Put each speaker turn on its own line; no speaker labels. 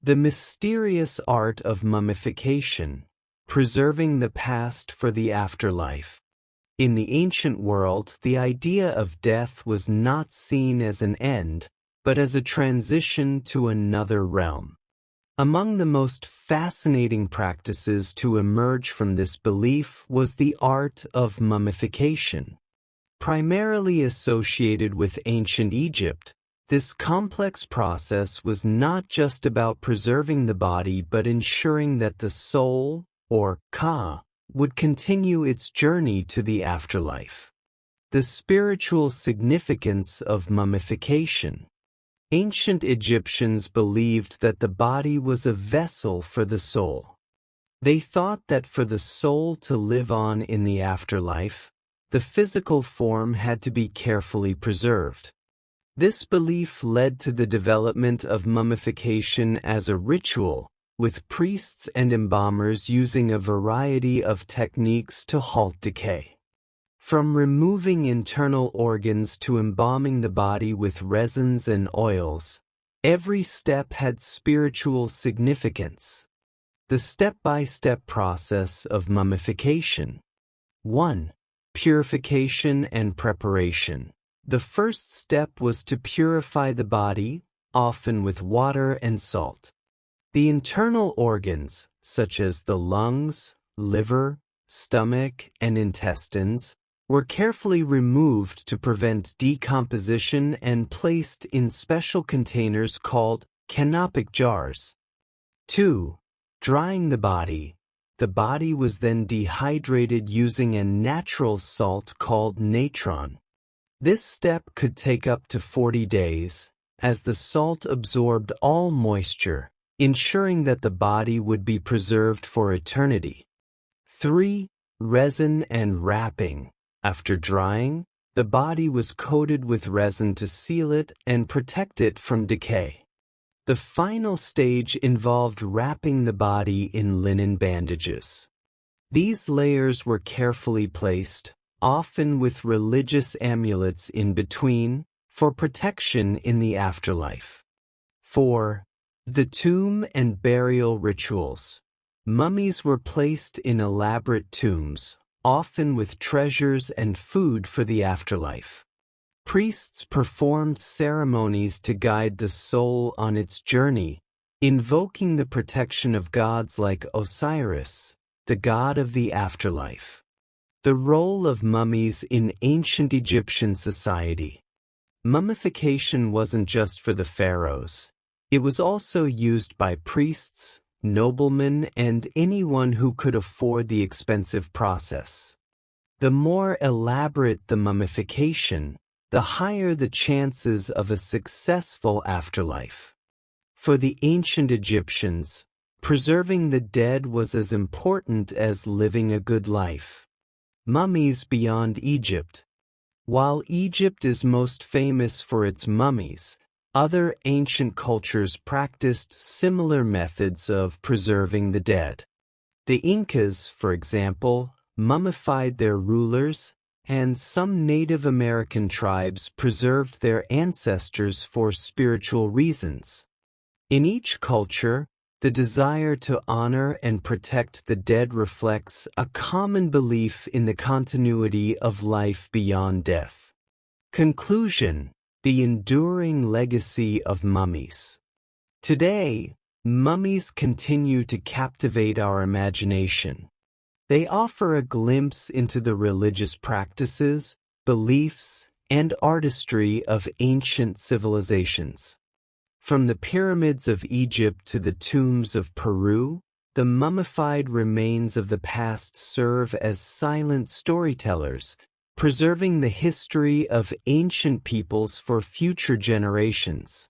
The mysterious art of mummification, preserving the past for the afterlife. In the ancient world, the idea of death was not seen as an end, but as a transition to another realm. Among the most fascinating practices to emerge from this belief was the art of mummification. Primarily associated with ancient Egypt, this complex process was not just about preserving the body but ensuring that the soul, or ka, would continue its journey to the afterlife. The spiritual significance of mummification. Ancient Egyptians believed that the body was a vessel for the soul. They thought that for the soul to live on in the afterlife, the physical form had to be carefully preserved. This belief led to the development of mummification as a ritual, with priests and embalmers using a variety of techniques to halt decay. From removing internal organs to embalming the body with resins and oils, every step had spiritual significance. The step-by-step process of mummification. 1. Purification and preparation. The first step was to purify the body, often with water and salt. The internal organs, such as the lungs, liver, stomach, and intestines, were carefully removed to prevent decomposition and placed in special containers called canopic jars. 2. Drying the body. The body was then dehydrated using a natural salt called natron. This step could take up to 40 days, as the salt absorbed all moisture, ensuring that the body would be preserved for eternity. 3. Resin and wrapping. After drying, the body was coated with resin to seal it and protect it from decay. The final stage involved wrapping the body in linen bandages. These layers were carefully placed, often with religious amulets in between, for protection in the afterlife. 4. The tomb and burial rituals. Mummies were placed in elaborate tombs, often with treasures and food for the afterlife. Priests performed ceremonies to guide the soul on its journey, invoking the protection of gods like Osiris, the god of the afterlife. The role of mummies in ancient Egyptian society. Mummification wasn't just for the pharaohs. It was also used by priests, noblemen, and anyone who could afford the expensive process. The more elaborate the mummification, the higher the chances of a successful afterlife. For the ancient Egyptians, preserving the dead was as important as living a good life. Mummies beyond Egypt. While Egypt is most famous for its mummies, other ancient cultures practiced similar methods of preserving the dead. The Incas, for example, mummified their rulers, and some Native American tribes preserved their ancestors for spiritual reasons. In each culture, the desire to honor and protect the dead reflects a common belief in the continuity of life beyond death. Conclusion: the enduring legacy of mummies. Today, mummies continue to captivate our imagination. They offer a glimpse into the religious practices, beliefs, and artistry of ancient civilizations. From the pyramids of Egypt to the tombs of Peru, the mummified remains of the past serve as silent storytellers, preserving the history of ancient peoples for future generations.